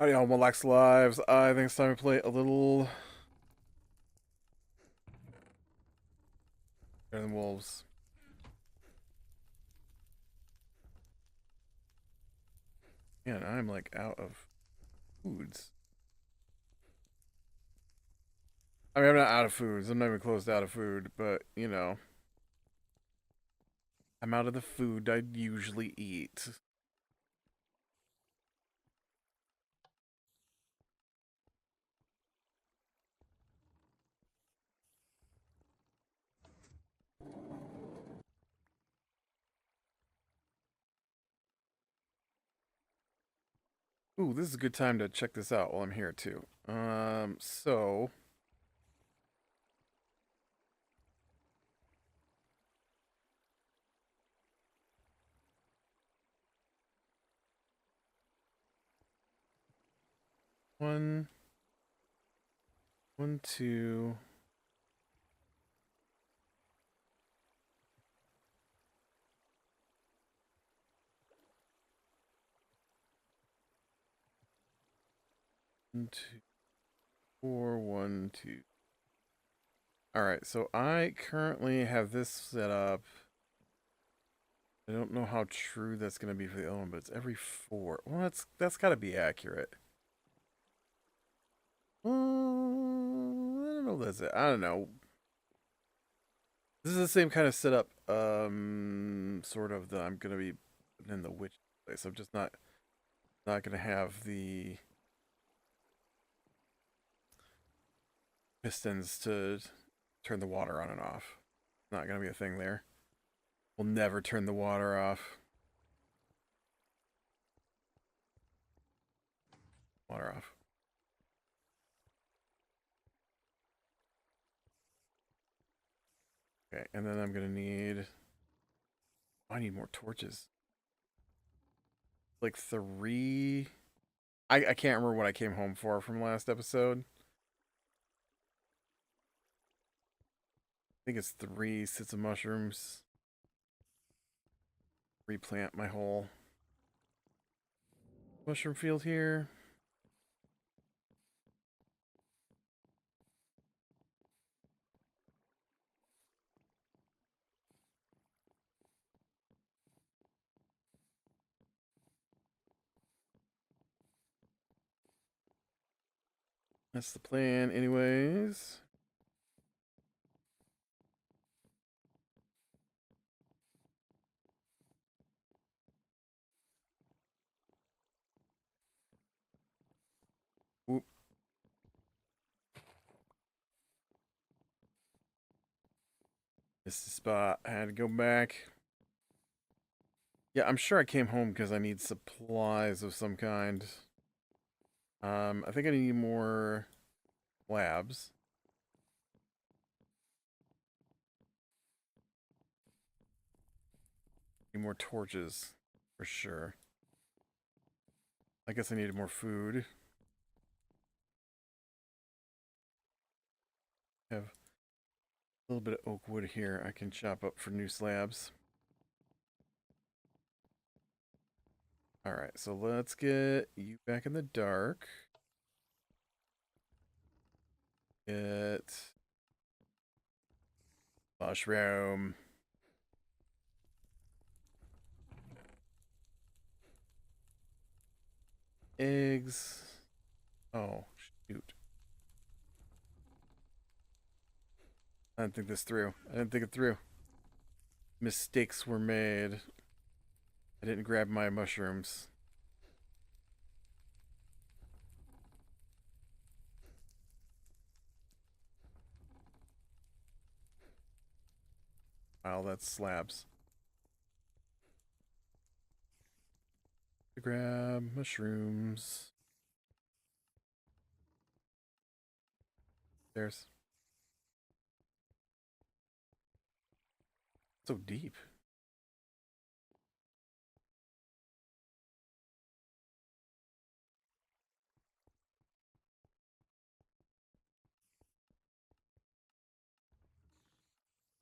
Howdy, all Relax Lives. I think it's time to play a little Better Than Wolves. Man, I'm like out of foods. I mean, I'm not out of foods. I'm not even close to out of food, but you know, I'm out of the food I usually eat. Ooh, this is a good time to check this out while I'm here too. So 1, 1, 2. One, 2, 4, 1, 2. All right, so I currently have this set up. I don't know how true that's going to be for the other one, but it's every 4. Well, that's got to be accurate. I don't know. That's it. I don't know. This is the same kind of setup, sort of that I'm going to be in the witch place. I'm just not going to have the pistons to turn the water on and off. Not going to be a thing there. We'll never turn the water off. Water off. Okay, and then I'm gonna need. I need more torches. Like 3. I can't remember what I came home for from last episode. I think it's 3 sets of mushrooms. Replant my whole mushroom field here. That's the plan, anyways. Whoop. Missed the spot. I had to go back. Yeah, I'm sure I came home because I need supplies of some kind. I think I need more labs. Need more torches, for sure. I guess I needed more food. Have a little bit of oak wood here I can chop up for new slabs. Alright, so let's get you back in the dark. Get mushroom. Eggs. Oh, shoot. I didn't think this through. I didn't think it through. Mistakes were made. I didn't grab my mushrooms. Wow, that's slabs. Grab mushrooms. There's. So deep.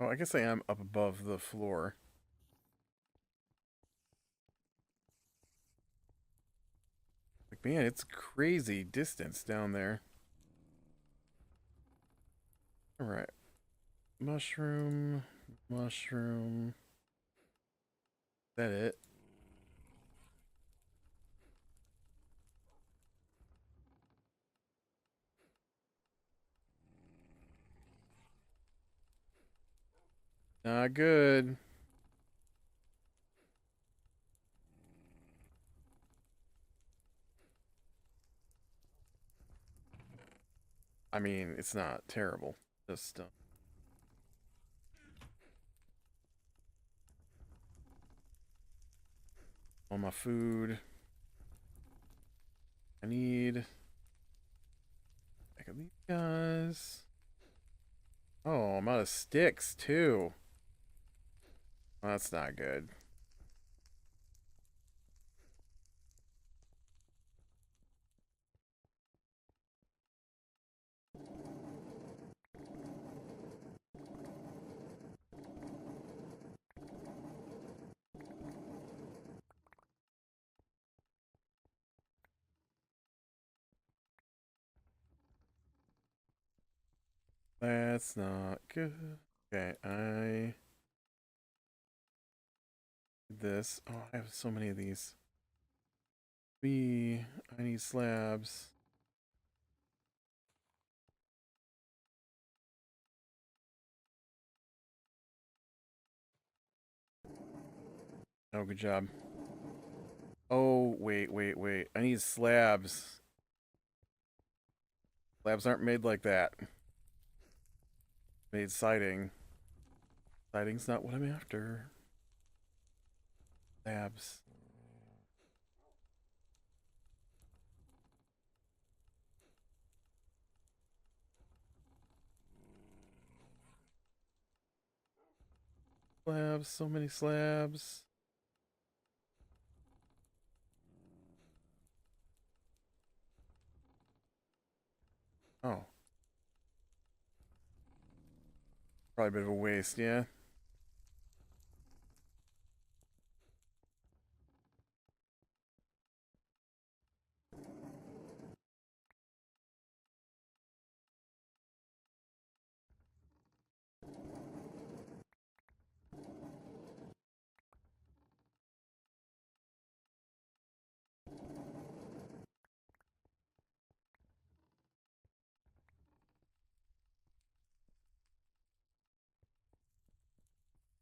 Oh, I guess I am up above the floor. Like, man, it's crazy distance down there. All right. Mushroom, mushroom. Is that it? Not good. I mean, it's not terrible. Just all my food. I need. I got these guys. Oh, I'm out of sticks too. Well, that's not good. That's not good. Okay, I did this. Oh, I have so many of these. B. I need slabs. Oh, good job. Oh, wait, wait, wait. I need slabs. Slabs aren't made like that. Made siding. Siding's not what I'm after. Slabs. Slabs, so many slabs. Oh, probably a bit of a waste, yeah.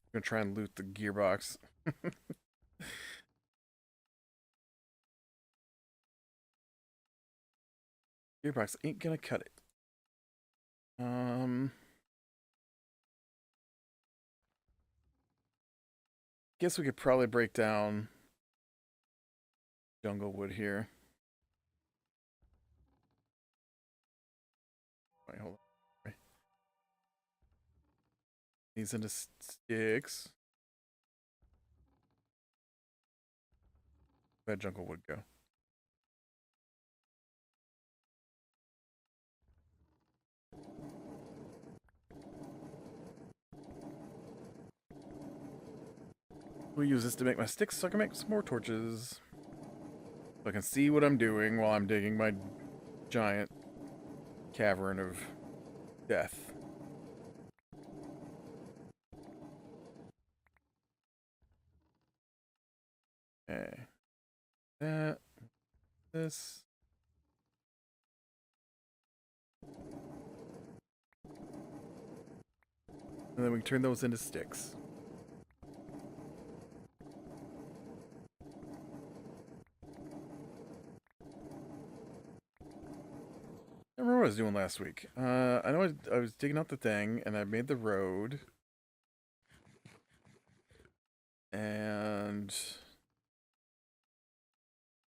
I'm gonna try and loot the gearbox. Gearbox ain't gonna cut it. Guess we could probably break down jungle wood here. Wait, hold on. These into sticks. Where'd jungle wood go? We'll use this to make my sticks so I can make some more torches. So I can see what I'm doing while I'm digging my giant cavern of death. Okay. That. This. And then we can turn those into sticks. I remember what I was doing last week. I know I was digging out the thing, and I made the road. And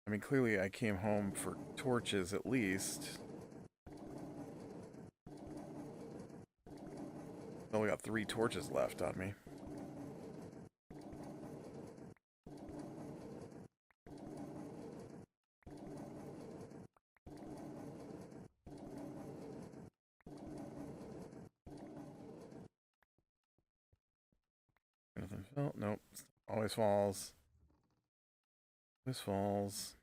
I mean, clearly I came home for torches at least. I only got 3 torches left on me. Oh, nope. Always falls. Always falls.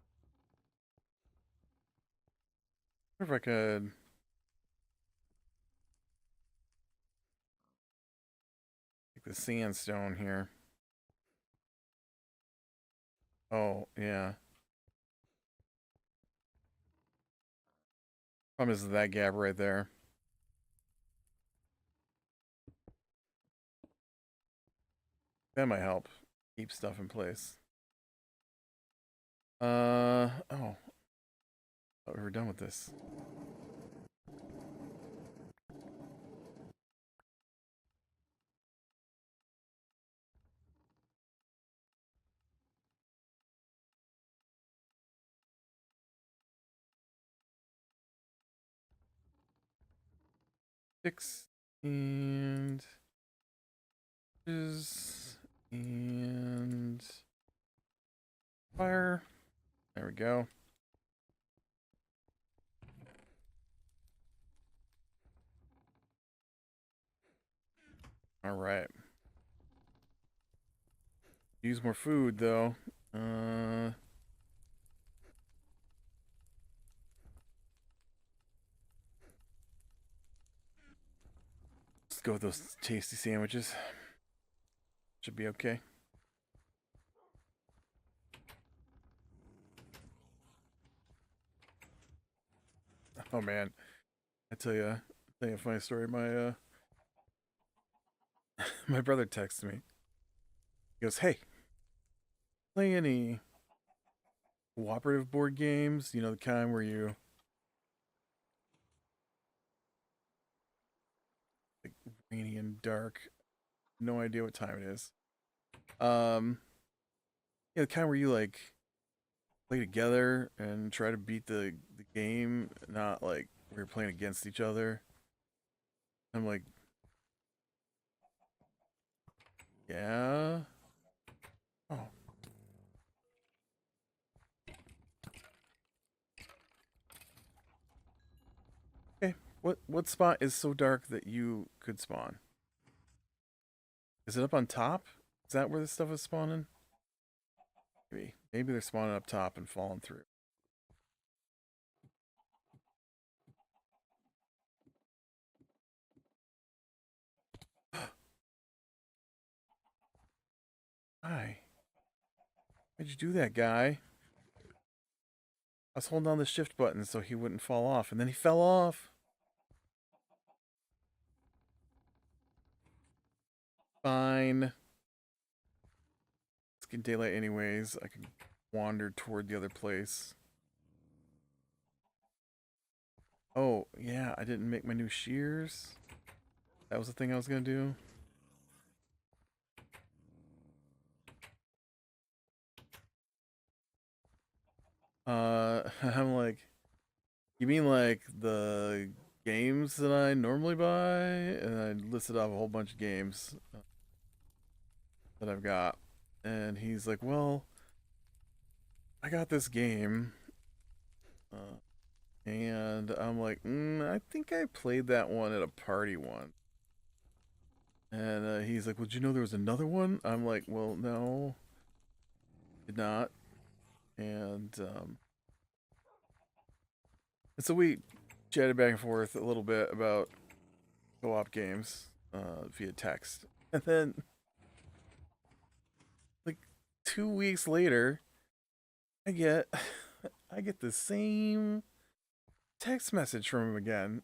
I wonder if I could... take the sandstone here. Oh, yeah. Problem is that gap right there. That might help keep stuff in place. Oh. Thought we were done with this. Six and and fire. There we go. All right. Use more food though. Let's go with those tasty sandwiches. Should be okay. Oh man, I tell you a funny story. My my brother texted me. He goes, "Hey, play any cooperative board games? You know, the kind where you like rainy and dark. No idea what time it is. Um, yeah, the kind where you like play together and try to beat the game, not like we're playing against each other." I'm like, yeah. Oh, okay. What spot is so dark that you could spawn? Is it up on top? Is that where this stuff is spawning? Maybe they're spawning up top and falling through. Hi. Why'd you do that, guy? I was holding down the shift button so he wouldn't fall off, and then he fell off. Fine. It's getting daylight anyways. I can wander toward the other place. Oh, yeah, I didn't make my new shears. That was the thing I was gonna do. I'm like, you mean like the games that I normally buy? And I listed off a whole bunch of games that I've got. And he's like, well, I got this game. Uh, and I'm like, I think I played that one at a party once. And he's like, well, did you know there was another one? I'm like, well, no, did not. And so we chatted back and forth a little bit about co-op games via text. And then, like 2 weeks later, I get I get the same text message from him again,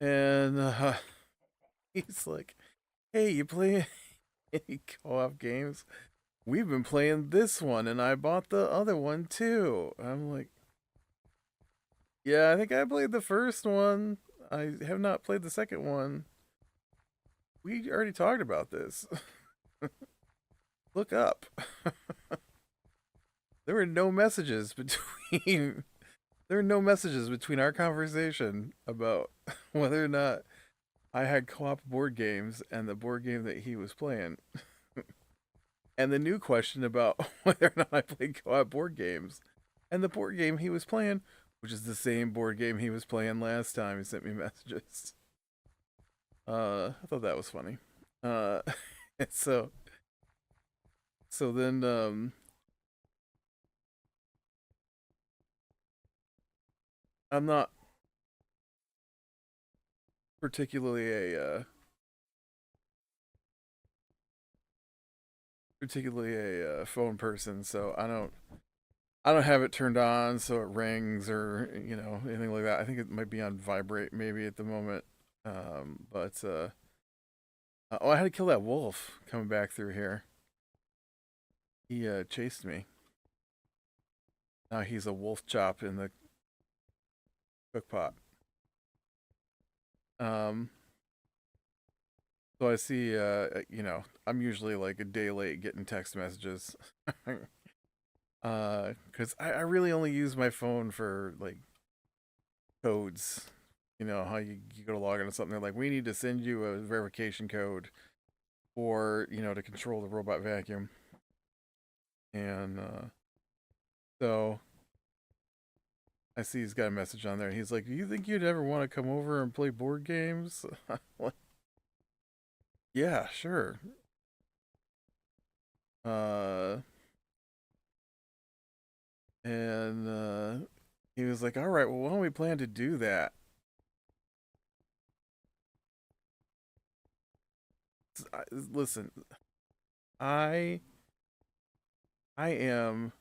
and he's like, "Hey, you play any co-op games? We've been playing this one, and I bought the other one too." I'm like, "Yeah, I think I played the first one. I have not played the second one. We already talked about this. Look up." There were no messages between there were no messages between our conversation about whether or not I had co-op board games and the board game that he was playing. And the new question about whether or not I played co-op board games and the board game he was playing, which is the same board game he was playing last time he sent me messages. I thought that was funny. Uh so So then, I'm not particularly a phone person, so I don't have it turned on so it rings or anything like that. I think it might be on vibrate maybe at the moment. But oh, I had to kill that wolf coming back through here. He chased me. Now he's a wolf chop in the cook pot. Um, so I see, I'm usually like a day late getting text messages. Because I really only use my phone for like codes. You know how you go to log into something, they're like, we need to send you a verification code or to control the robot vacuum. And so I see he's got a message on there. He's like, do you think you'd ever want to come over and play board games? Like, yeah, sure. uh and he was like, all right, well, why don't we plan to do that? Listen, i I am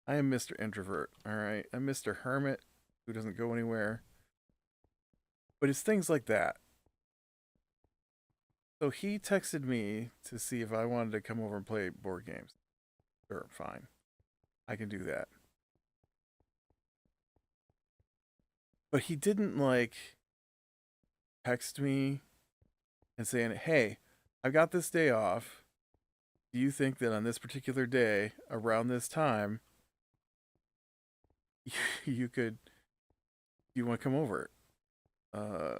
Mr. Introvert, all right? I'm Mr. Hermit who doesn't go anywhere. But it's things like that. So he texted me to see if I wanted to come over and play board games. Sure, fine. I can do that. But he didn't like text me and saying, hey, I've got this day off. Do you think that on this particular day, around this time, you could, do you want to come over? Uh,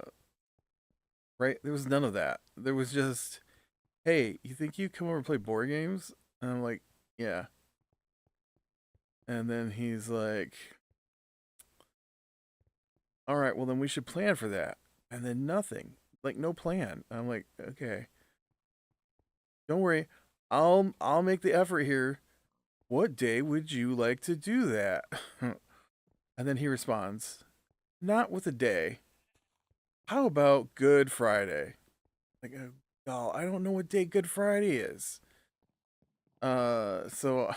right? There was none of that. There was just, hey, you think you come over and play board games? And I'm like, yeah. And then he's like, all right, well then we should plan for that. And then nothing, like no plan. I'm like, okay, don't worry, I'll make the effort here. What day would you like to do that? And then he responds, not with a day. How about Good Friday? Like, oh, I don't know what day Good Friday is. So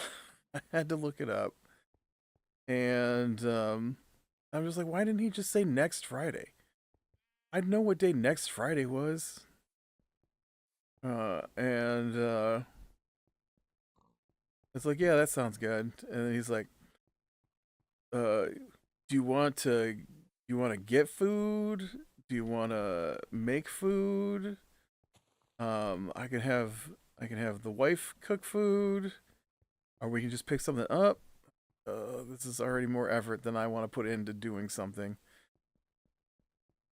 I had to look it up, and I'm just like, why didn't he just say next Friday? I'd know what day next Friday was. And it's like, yeah, that sounds good. And he's like, do you want to get food? Do you want to make food? I can have the wife cook food, or we can just pick something up. This is already more effort than I want to put into doing something.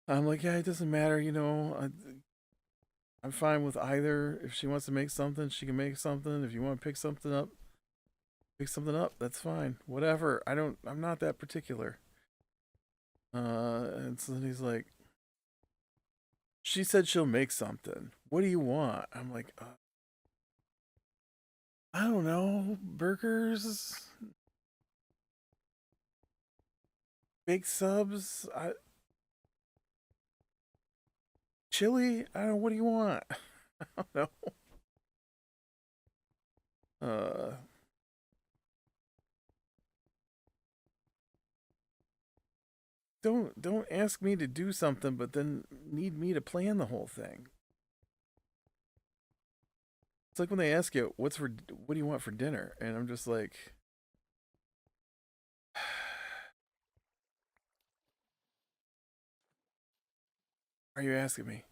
I'm like, yeah, it doesn't matter, I'm fine with either. If she wants to make something, she can make something. If you want to pick something up, that's fine. Whatever. I'm not that particular. And so then he's like, she said she'll make something. What do you want? I'm like, I don't know. Burgers, baked subs, chili. I don't know. What do you want? I don't know. Uh, don't ask me to do something, but then need me to plan the whole thing. It's like when they ask you, what do you want for dinner? And I'm just like, are you asking me?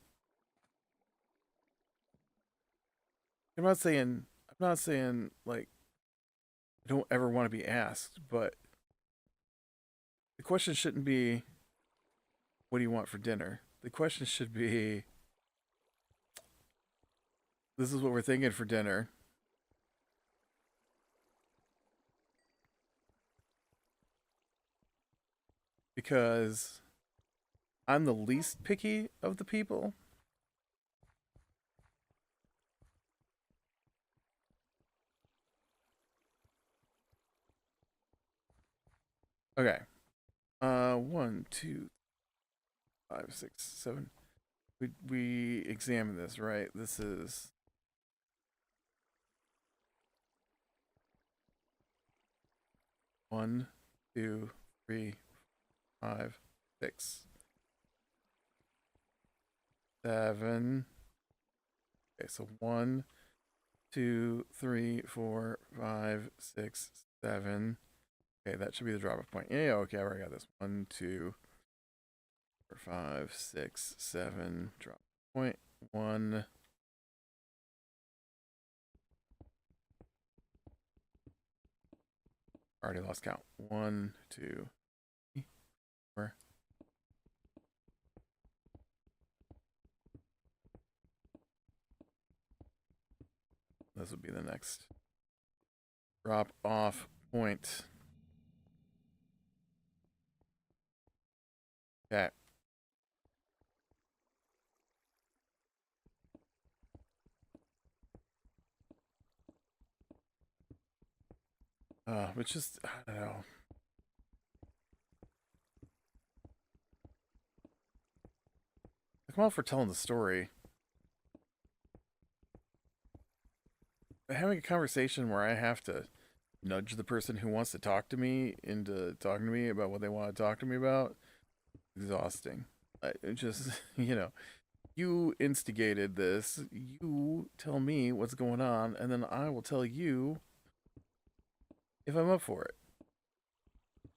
I'm not saying like I don't ever want to be asked, but the question shouldn't be what do you want for dinner? The question should be this is what we're thinking for dinner, because I'm the least picky of the people. Okay. 1, 2, 5, 6, 7. We examine this, right? This is 1, 2, 3, 5, 6, 7. Okay, so 1, 2, 3, 4, 5, 6, 7. Okay, that should be the drop off point. Yeah, okay, I already got this. 1, 2, 4, 5, 6, 7. Drop point 1. Already lost count. 1, 2, 3, 4. This would be the next drop off point. Okay. But just, I don't know. I'm all for telling the story. But having a conversation where I have to nudge the person who wants to talk to me into talking to me about what they want to talk to me about, exhausting. It just, you instigated this. You tell me what's going on, and then I will tell you if I'm up for it.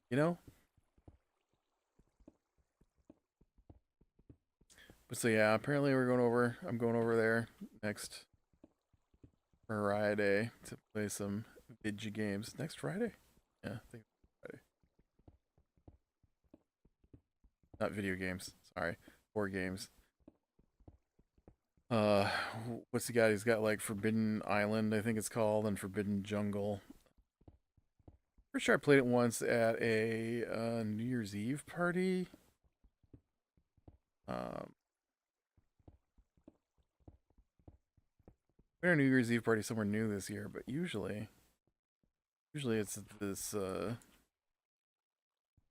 You know? But so yeah, apparently I'm going over there next Friday to play some video games. Next Friday? Yeah, I think Friday. Not video games. Sorry, board games. Uh, what's the guy? He's got like Forbidden Island, I think it's called, and Forbidden Jungle. Pretty sure I played it once at a New Year's Eve party. Um, we had a New Year's Eve party somewhere new this year, but usually it's this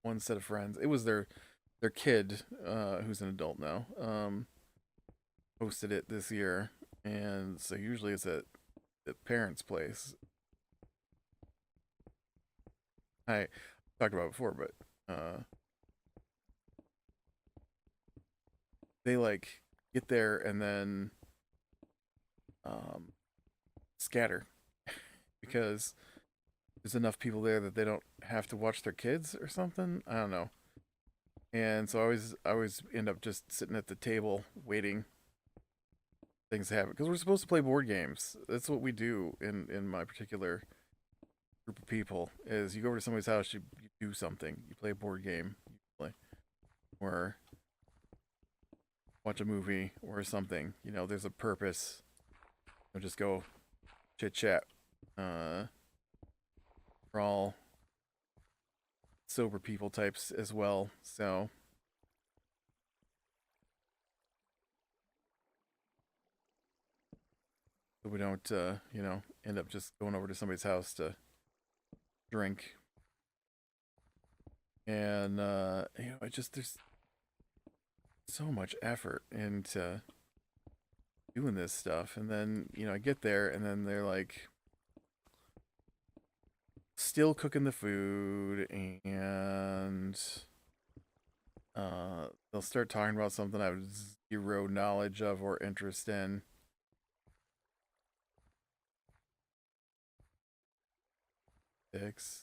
one set of friends. It was their kid, who's an adult now, hosted it this year, and so usually it's at the parents' place. I talked about it before, but they like get there and then um, scatter because there's enough people there that they don't have to watch their kids or something. I don't know. And so I always end up just sitting at the table waiting things to happen because we're supposed to play board games. That's what we do in my particular group of people. Is you go over to somebody's house, you do something, you play a board game, you play, or watch a movie or something. There's a purpose. Don't just go chit chat. We're all sober people types as well, so we don't end up just going over to somebody's house to drink. And it just there's so much effort into doing this stuff, and then I get there and then they're like still cooking the food, and they'll start talking about something I have zero knowledge of or interest in. Six.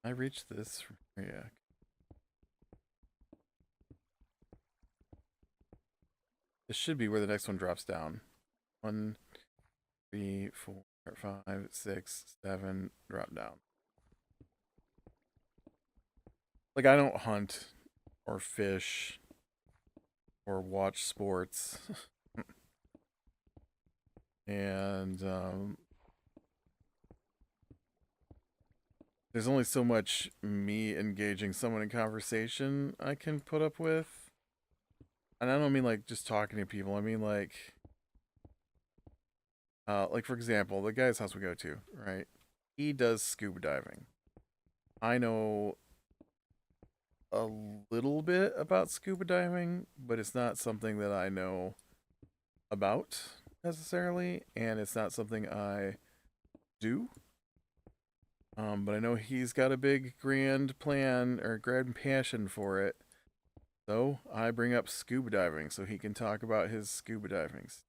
I reached this. Yeah. This should be where the next one drops down. 1, 3, 4, 5, 6, 7. Drop down. Like I don't hunt or fish or watch sports, and there's only so much me engaging someone in conversation I can put up with. And I don't mean like just talking to people. I mean like for example, the guy's house we go to, right? He does scuba diving. I know a little bit about scuba diving, but it's not something that I know about necessarily, and it's not something I do. But I know he's got a big grand plan or grand passion for it. So I bring up scuba diving so he can talk about his scuba divings.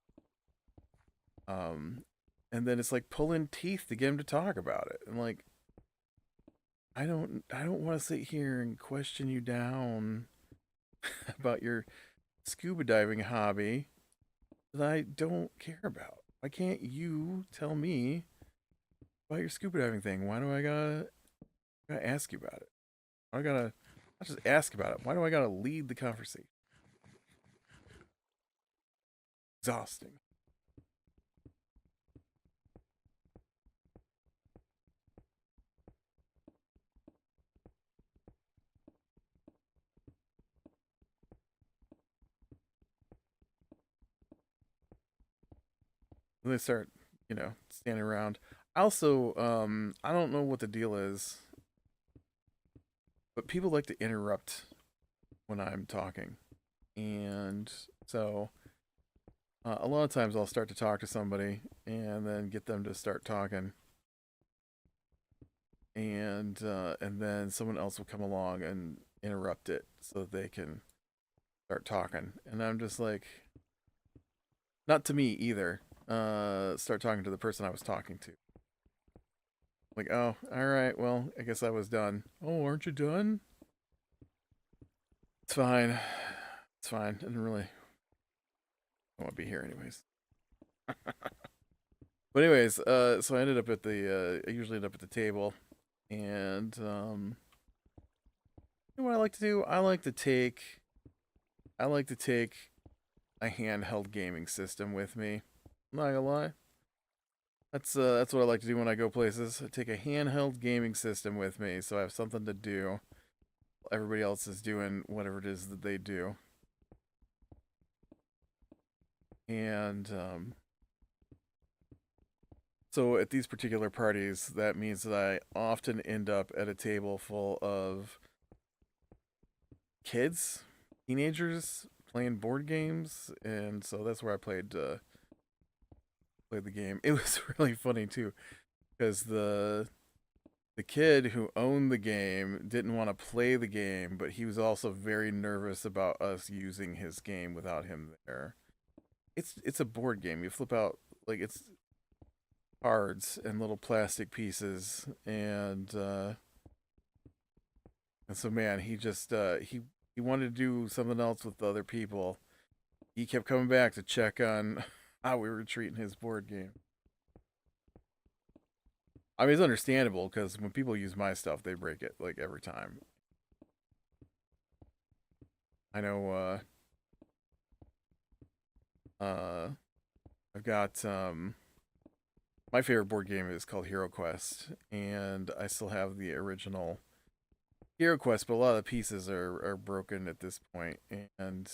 Um, and then it's like pulling teeth to get him to talk about it. And like, I don't want to sit here and question you down about your scuba diving hobby that I don't care about. Why can't you tell me about your scuba diving thing? Why do I gotta ask you about it? I gotta not just ask about it. Why do I gotta lead the conversation? Exhausting. And they start, standing around. Also, I don't know what the deal is, but people like to interrupt when I'm talking, and so a lot of times I'll start to talk to somebody and then get them to start talking, and then someone else will come along and interrupt it so that they can start talking, and I'm just like, not to me either. Start talking to the person I was talking to. Like, oh, all right, well, I guess I was done. Oh, aren't you done? It's fine. It's fine. I didn't really want to be here anyways. But anyways, so I ended up at I usually end up at the table, and you know what I like to do? I like to take a handheld gaming system with me. I'm not gonna lie. That's what I like to do when I go places. I take a handheld gaming system with me, so I have something to do. Everybody else is doing whatever it is that they do, and so at these particular parties, that means that I often end up at a table full of kids, teenagers playing board games, and so that's where I played the game. It was really funny too because the kid who owned the game didn't want to play the game, but he was also very nervous about us using his game without him there. It's a board game. You flip out like it's cards and little plastic pieces, and so man, he just he wanted to do something else with the other people. He kept coming back to check on how we were treating his board game. I mean, it's understandable because when people use my stuff, they break it like every time. I know. I've got my favorite board game is called Hero Quest, and I still have the original Hero Quest, but a lot of the pieces are broken at this point, and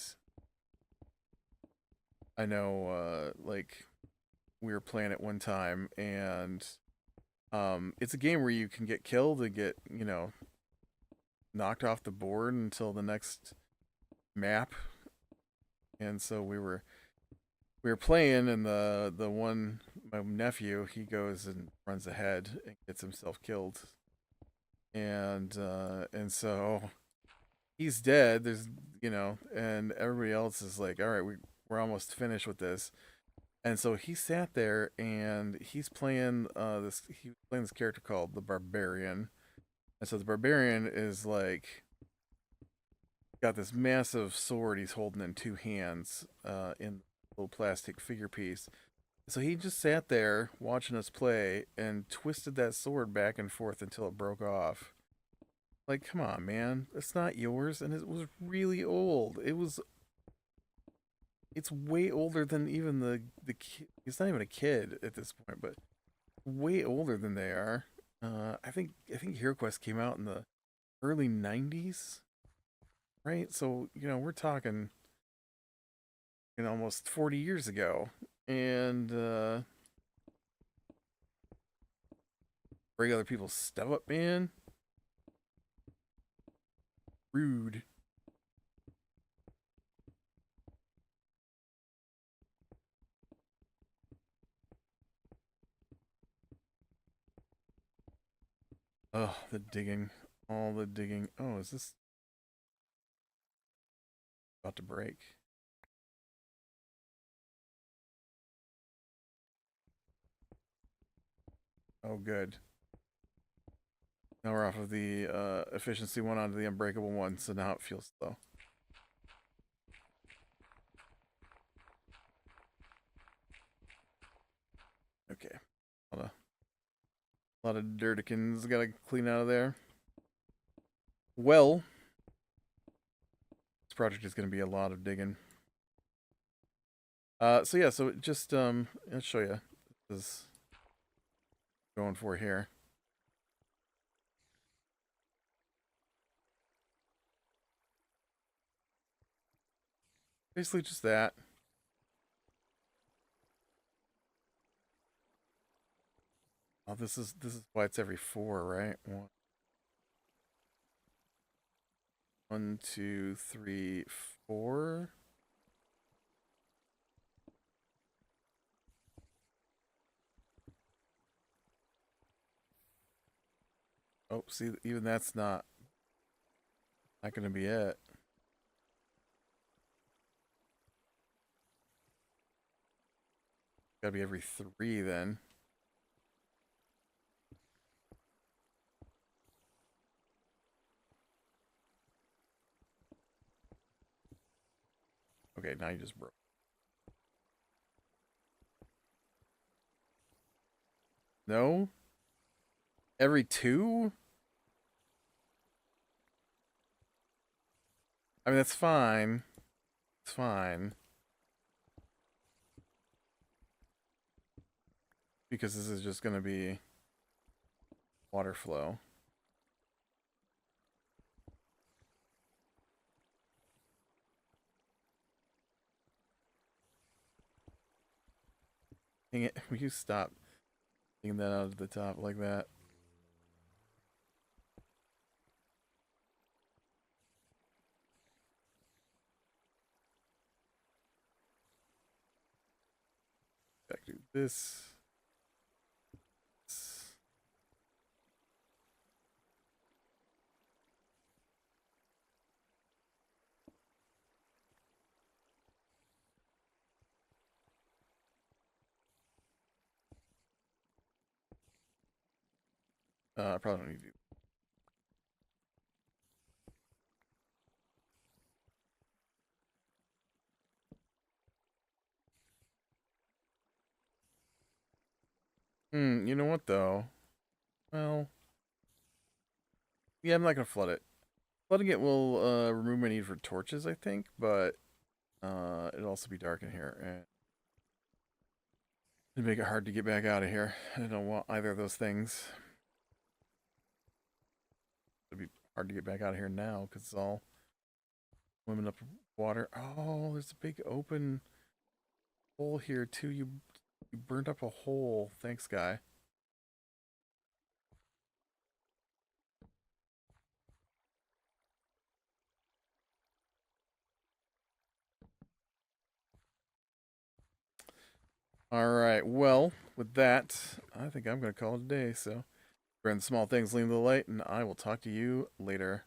I know like we were playing it one time, and it's a game where you can get killed and get knocked off the board until the next map, and so we were playing, and the one my nephew, he goes and runs ahead and gets himself killed, and so he's dead. There's and everybody else is like, all right, we're almost finished with this. And so he sat there and he's playing he was playing this character called the Barbarian. And so the Barbarian is like got this massive sword he's holding in two hands in a little plastic figure piece. So he just sat there watching us play and twisted that sword back and forth until it broke off. Like, come on, man. It's not yours, and it was really old. It's way older than even the kid. It's not even a kid at this point, but way older than they are. I think Hero Quest came out in the early '90s, right? So we're talking almost 40 years ago, and regular people's stuff up, man. Rude. Oh, the digging. All the digging. Oh, is this about to break? Oh, good. Now we're off of the efficiency one onto the unbreakable one, so now it feels slow. Okay. A lot of dirtikins gotta clean out of there. Well, this project is gonna be a lot of digging. So yeah, so just let's show you. This is going for here. Basically just that. Oh, this is why it's every 4, right? One, two, three, 4. Oh, see, even that's not gonna be it. Gotta be every 3 then. Okay, now you just broke. No? Every 2? I mean, that's fine. It's fine. Because this is just gonna be water flow. Dang it, will you stop taking that out of the top like that? Back to this. I probably don't need to. You know what though? Well, yeah, I'm not gonna flood it. Flooding it will remove my need for torches, I think, but it'll also be dark in here, and it'd make it hard to get back out of here. I don't want either of those things. It'd be hard to get back out of here now because it's all swimming up water. Oh, there's a big open hole here too. You burned up a hole. Thanks, guy. All right. Well, with that, I think I'm gonna call it a day. So, friends, small things leading to the light, and I will talk to you later.